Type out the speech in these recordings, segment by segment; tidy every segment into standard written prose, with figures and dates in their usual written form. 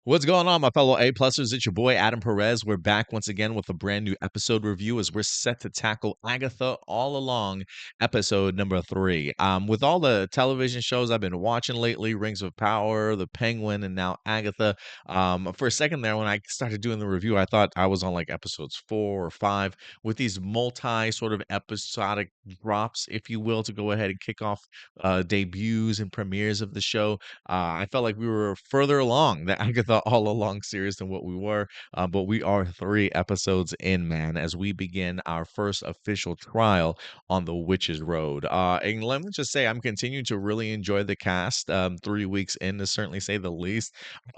What's going on, my fellow A-plussers? It's your boy Adam Perez. We're back once again with a brand new episode review as we're set to tackle Agatha All Along, episode number 3. With all the television shows I've been watching lately, Rings of Power, The Penguin, and now Agatha. For a second there, when I started doing the review, I thought I was on like episodes 4 or 5 with these multi sort of episodic drops, if you will, to go ahead and kick off debuts and premieres of the show. I felt like we were further along the Agatha All Along series than what we were, but we are 3 episodes in, man, as we begin our first official trial on the Witch's Road. And let me just say, I'm continuing to really enjoy the cast. 3 weeks in, to certainly say the least.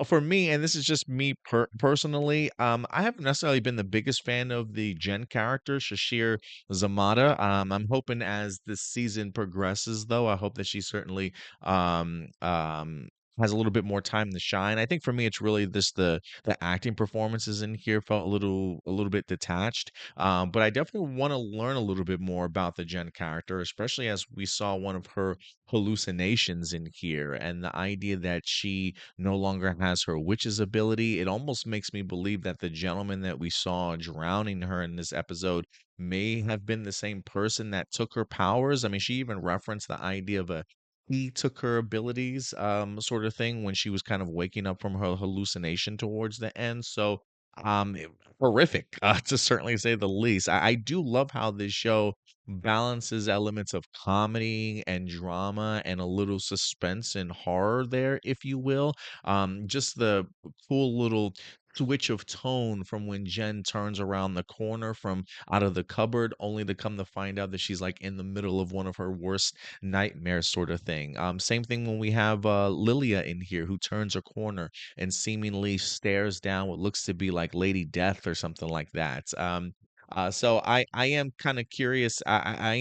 For me, and this is just me personally, I haven't necessarily been the biggest fan of the Jen character, Shashir Zamata. I'm hoping as this season progresses, though, I hope that she certainly um, um, has a little bit more time to shine. I think for me, it's really just the acting performances in here felt a little bit detached. But I definitely want to learn a little bit more about the Jen character, especially as we saw one of her hallucinations in here, and the idea that she no longer has her witch's ability. It almost makes me believe that the gentleman that we saw drowning her in this episode may have been the same person that took her powers. I mean, she even referenced the idea of a he took her abilities, sort of thing when she was kind of waking up from her hallucination towards the end. So, horrific, to certainly say the least. I do love how this show balances elements of comedy and drama and a little suspense and horror there, if you will. Just the cool little switch of tone from when Jen turns around the corner from out of the cupboard, only to come to find out that she's like in the middle of one of her worst nightmare sort of thing. Same thing when we have Lilia in here who turns a corner and seemingly stares down what looks to be like Lady Death or something like that. So I am kind of curious. I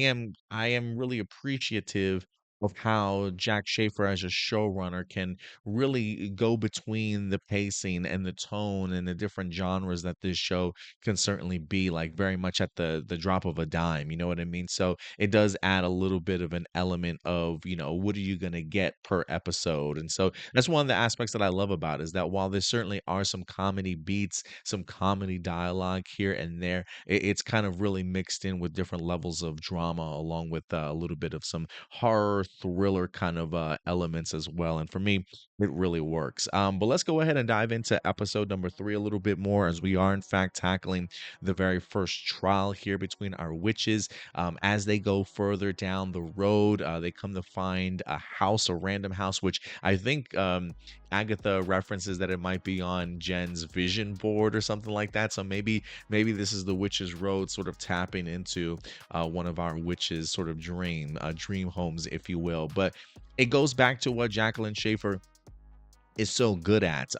am really appreciative of how Jack Schaefer as a showrunner can really go between the pacing and the tone and the different genres that this show can certainly be like very much at the drop of a dime. You know what I mean? So it does add a little bit of an element of, what are you going to get per episode? And so that's one of the aspects that I love about it, is that while there certainly are some comedy beats, some comedy dialogue here and there, it's kind of really mixed in with different levels of drama, along with a little bit of some horror thriller kind of elements as well. And for me, it really works. But let's go ahead and dive into episode number 3 a little bit more, as we are in fact tackling the very first trial here between our witches. As they go further down the road, they come to find a house, a random house, which I think Agatha references that it might be on Jen's vision board or something like that. So maybe this is the witch's road, sort of tapping into one of our witches' sort of dream homes, if you will. But it goes back to what Jacqueline Schaefer is so good at,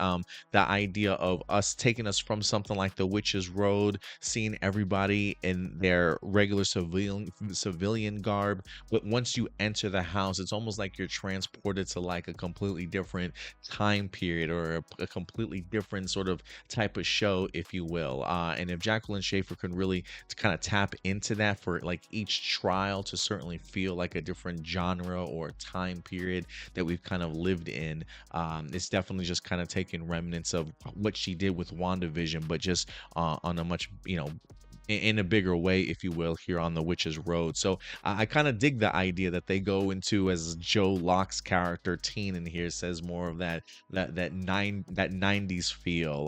the idea of us taking us from something like the witch's road, seeing everybody in their regular civilian garb, but once you enter the house, it's almost like you're transported to like a completely different time period, or a completely different sort of type of show, if you will. And if Jacqueline Schaefer can really kind of tap into that for like each trial to certainly feel like a different genre or time period that we've kind of lived in, it's definitely just kind of taking remnants of what she did with WandaVision, but just on a much, in a bigger way, if you will, here on the Witch's Road. So I kind of dig the idea that they go into, as Joe Locke's character Teen in here says, more of that 90s feel.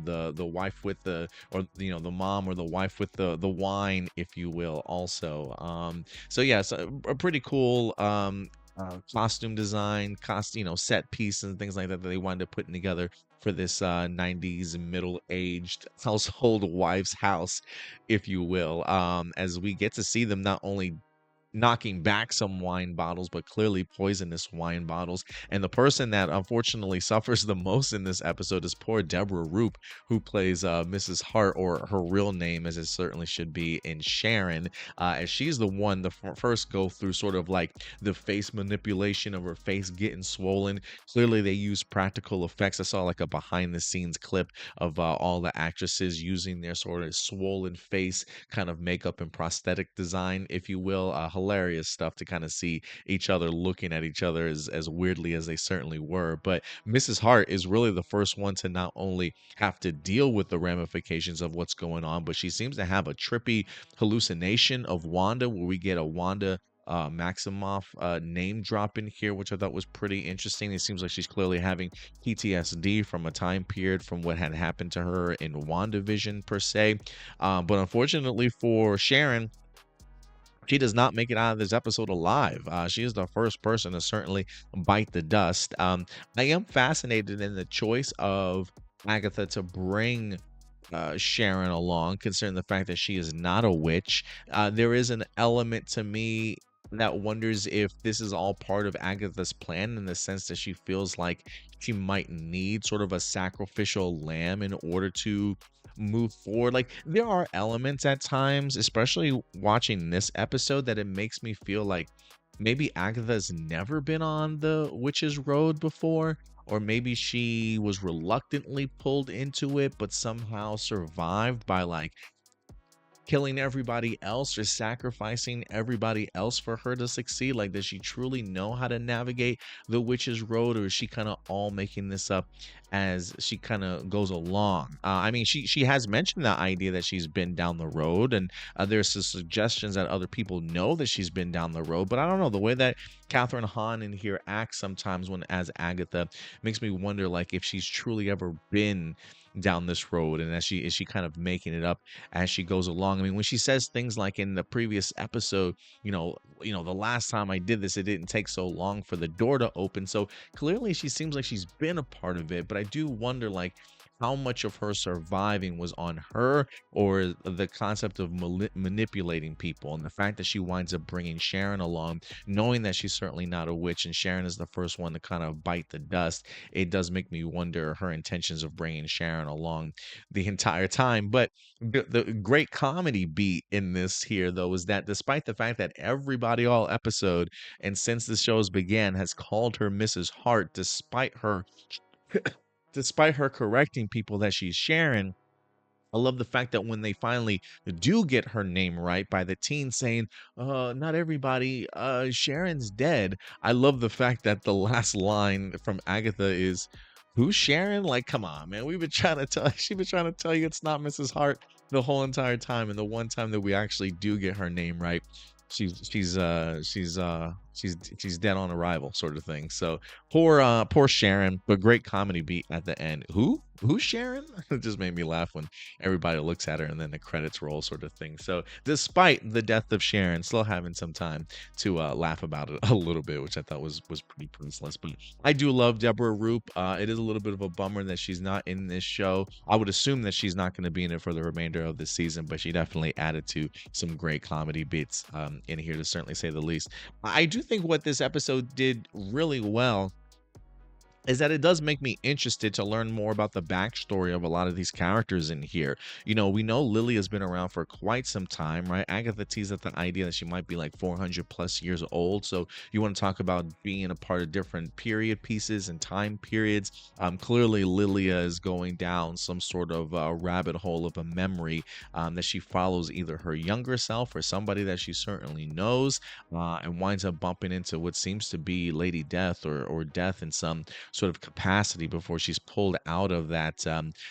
The wife with the, or the mom or the wife with the wine, if you will, also. So yeah, so a pretty cool costume design, set piece and things like that that they wind up putting together for this 90s middle-aged household wife's house, if you will. As we get to see them not only knocking back some wine bottles, but clearly poisonous wine bottles. And the person that unfortunately suffers the most in this episode is poor Deborah Roop, who plays Mrs. Hart, or her real name, as it certainly should be, in Sharon, as she's the one to first go through sort of like the face manipulation of her face getting swollen. Clearly, they use practical effects. I saw like a behind the scenes clip of all the actresses using their sort of swollen face kind of makeup and prosthetic design, if you will. hilarious stuff to kind of see each other looking at each other as weirdly as they certainly were. But Mrs. Hart is really the first one to not only have to deal with the ramifications of what's going on, but she seems to have a trippy hallucination of Wanda, where we get a Wanda Maximoff name drop in here, which I thought was pretty interesting. It seems like she's clearly having PTSD from a time period from what had happened to her in WandaVision per se. But unfortunately for Sharon, she does not make it out of this episode alive. She is the first person to certainly bite the dust. I am fascinated in the choice of Agatha to bring Sharon along, considering the fact that she is not a witch. There is an element to me that wonders if this is all part of Agatha's plan, in the sense that she feels like she might need sort of a sacrificial lamb in order to move forward. Like, there are elements at times, especially watching this episode, that it makes me feel like maybe Agatha's never been on the witch's road before, or maybe she was reluctantly pulled into it but somehow survived by like killing everybody else or sacrificing everybody else for her to succeed. Like, does she truly know how to navigate the witch's road, or is she kind of all making this up as she kind of goes along? I mean, she has mentioned the idea that she's been down the road, and there's some suggestions that other people know that she's been down the road. But I don't know, the way that Kathryn Hahn in here acts sometimes when as Agatha makes me wonder, like, if she's truly ever been down this road, and as she is she kind of making it up as she goes along. I mean, when she says things like in the previous episode, the last time I did this, it didn't take so long for the door to open. So clearly she seems like she's been a part of it, but I do wonder, like, how much of her surviving was on her, or the concept of manipulating people, and the fact that she winds up bringing Sharon along, knowing that she's certainly not a witch, and Sharon is the first one to kind of bite the dust. It does make me wonder her intentions of bringing Sharon along the entire time. But the great comedy beat in this here, though, is that despite the fact that everybody all episode and since the shows began has called her Mrs. Hart, despite her correcting people that she's Sharon, I love the fact that when they finally do get her name right by the teen saying, not everybody, Sharon's dead. I love the fact that the last line from Agatha is, who's Sharon? Like, come on, man. She's been trying to tell you it's not Mrs. Hart the whole entire time. And the one time that we actually do get her name right, she's dead on arrival, sort of thing. So poor Sharon, but great comedy beat at the end. Who's Sharon? It just made me laugh when everybody looks at her and then the credits roll, sort of thing. So despite the death of Sharon, still having some time to laugh about it a little bit, which I thought was pretty priceless. But I do love Deborah Roop. It is a little bit of a bummer that she's not in this show. I would assume that she's not going to be in it for the remainder of the season, but she definitely added to some great comedy beats in here, to certainly say the least. I do think what this episode did really well is that it does make me interested to learn more about the backstory of a lot of these characters in here. We know Lily has been around for quite some time, right? Agatha teased at the idea that she might be like 400 plus years old. So you want to talk about being a part of different period pieces and time periods. Clearly, Lilia is going down some sort of rabbit hole of a memory that she follows either her younger self or somebody that she certainly knows, and winds up bumping into what seems to be Lady Death, or Death in some sort of capacity, before she's pulled out of that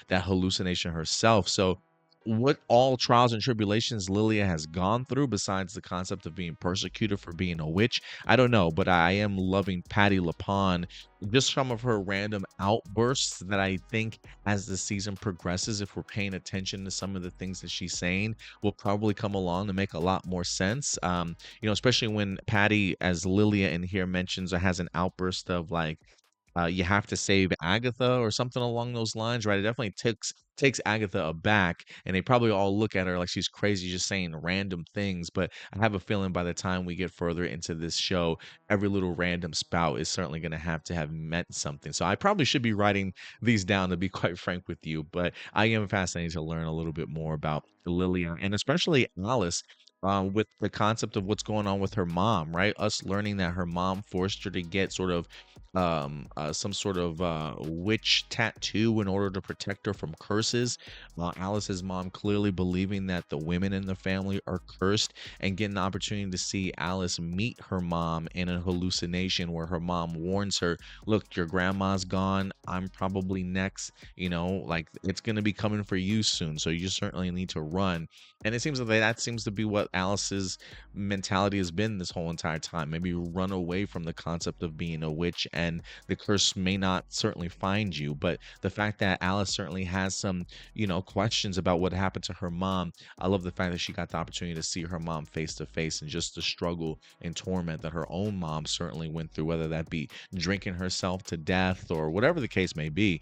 hallucination herself. So what all trials and tribulations Lilia has gone through, besides the concept of being persecuted for being a witch, I don't know, but I am loving Patti LuPone. Just some of her random outbursts that I think, as the season progresses, if we're paying attention to some of the things that she's saying, will probably come along to make a lot more sense. Especially when Patty, as Lilia in here mentions, or has an outburst of like, you have to save Agatha or something along those lines, right? It definitely takes Agatha aback, and they probably all look at her like she's crazy, just saying random things. But I have a feeling by the time we get further into this show, every little random spout is certainly going to have meant something. So I probably should be writing these down, to be quite frank with you. But I am fascinated to learn a little bit more about Lilia, and especially Alice. With the concept of what's going on with her mom, right? Us learning that her mom forced her to get sort of some sort of witch tattoo in order to protect her from curses. Alice's mom clearly believing that the women in the family are cursed, and getting the opportunity to see Alice meet her mom in a hallucination where her mom warns her, "Look, your grandma's gone. I'm probably next. Like it's gonna be coming for you soon. So you certainly need to run." And it seems like that seems to be what Alice's mentality has been this whole entire time. Maybe run away from the concept of being a witch, and the curse may not certainly find you. But the fact that Alice certainly has some, questions about what happened to her mom. I love the fact that she got the opportunity to see her mom face to face, and just the struggle and torment that her own mom certainly went through, whether that be drinking herself to death or whatever the case may be.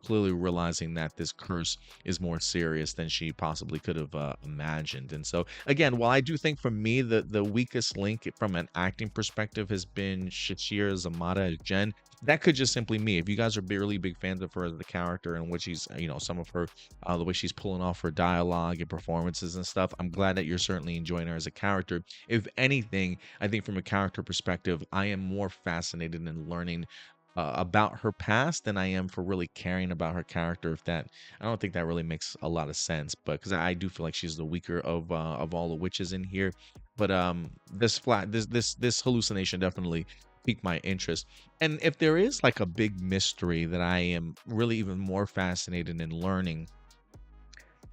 Clearly realizing that this curse is more serious than she possibly could have imagined. And so, again, while I do think for me the weakest link from an acting perspective has been Shachir Zamata as Jen. That could just simply me. If you guys are really big fans of her as the character, and which she's, some of her, the way she's pulling off her dialogue and performances and stuff, I'm glad that you're certainly enjoying her as a character. If anything, I think from a character perspective, I am more fascinated in learning about her past than I am for really caring about her character. If that, I don't think that really makes a lot of sense, but because I do feel like she's the weaker of all the witches in here. But this hallucination definitely piqued my interest. And if there is like a big mystery that I am really even more fascinated in learning,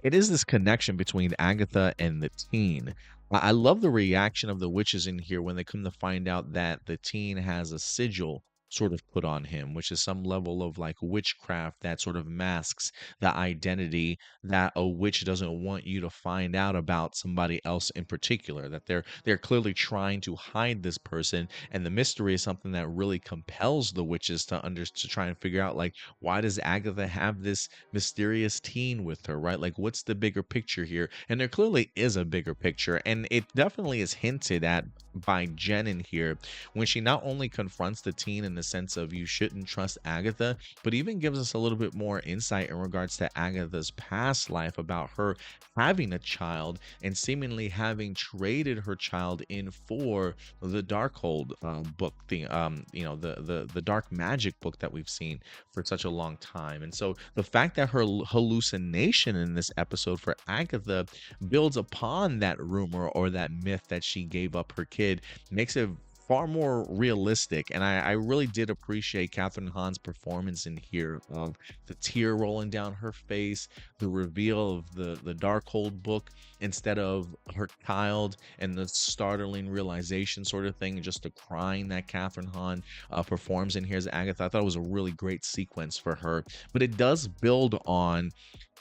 it is this connection between Agatha and the teen. I love the reaction of the witches in here when they come to find out that the teen has a sigil sort of put on him, which is some level of like witchcraft that sort of masks the identity that a witch doesn't want you to find out about somebody else in particular. That they're clearly trying to hide this person, and the mystery is something that really compels the witches to try and figure out, like, why does Agatha have this mysterious teen with her, right? Like, what's the bigger picture here? And there clearly is a bigger picture, and it definitely is hinted at by Jen in here when she not only confronts the teen in the sense of you shouldn't trust Agatha, but even gives us a little bit more insight in regards to Agatha's past life, about her having a child and seemingly having traded her child in for the Darkhold book, the dark magic book that we've seen for such a long time. And so the fact that her hallucination in this episode for Agatha builds upon that rumor or that myth that she gave up her kid makes it far more realistic. And I really did appreciate Kathryn Hahn's performance in here, of the tear rolling down her face, the reveal of the Darkhold book instead of her child, and the startling realization sort of thing, and just the crying that Kathryn Hahn performs in here as Agatha. I thought it was a really great sequence for her, but it does build on,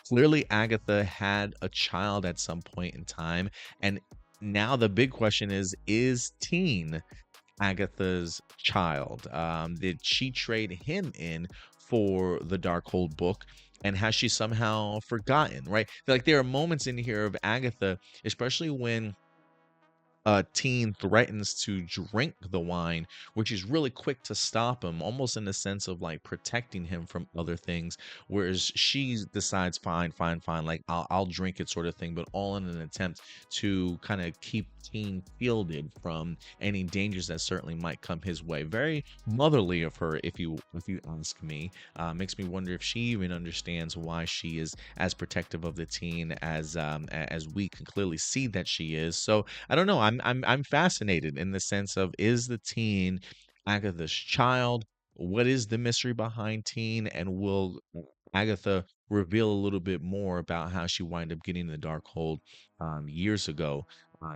clearly Agatha had a child at some point in time, and now the big question is teen Agatha's child? Did she trade him in for the Darkhold book? And has she somehow forgotten, right? Like, there are moments in here of Agatha, especially when teen threatens to drink the wine, which is really quick to stop him, almost in the sense of like protecting him from other things. Whereas she decides, fine, fine, fine, like I'll drink it, sort of thing, but all in an attempt to kind of keep teen shielded from any dangers that certainly might come his way. Very motherly of her, if you ask me. Makes me wonder if she even understands why she is as protective of the teen as we can clearly see that she is. So I don't know. I'm fascinated in the sense of, is the teen Agatha's child? What is the mystery behind teen? And will Agatha reveal a little bit more about how she wound up getting the Darkhold years ago,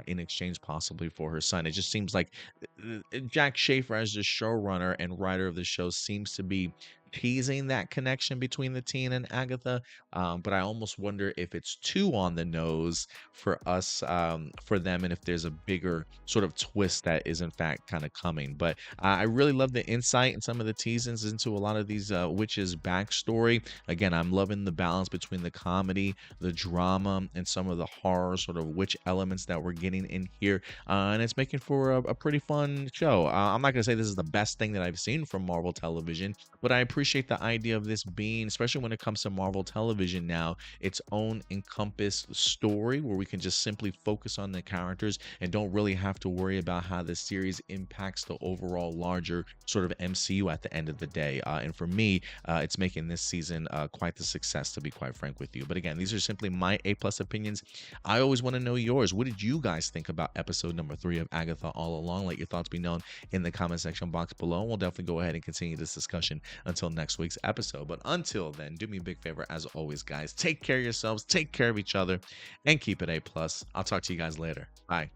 in exchange possibly for her son? It just seems like Jack Schaefer, as the showrunner and writer of the show, seems to be teasing that connection between the teen and Agatha. But I almost wonder if it's too on the nose for us, for them, and if there's a bigger sort of twist that is in fact kind of coming. But I really love the insight and some of the teasings into a lot of these witches' backstory. Again, I'm loving the balance between the comedy, the drama, and some of the horror sort of witch elements that we're getting in here. And it's making for a pretty fun show. I'm not going to say this is the best thing that I've seen from Marvel television, but I appreciate appreciate the idea of this being, especially when it comes to Marvel television now, its own encompassed story where we can just simply focus on the characters and don't really have to worry about how the series impacts the overall larger sort of MCU at the end of the day. And for me, it's making this season quite the success, to be quite frank with you. But again, these are simply my A+ opinions. I always want to know yours. What did you guys think about episode number 3 of Agatha All Along? Let your thoughts be known in the comment section box below. We'll definitely go ahead and continue this discussion until next week's episode. But until then, do me a big favor, as always, guys. Take care of yourselves, take care of each other, and keep it A+. I'll talk to you guys later. Bye.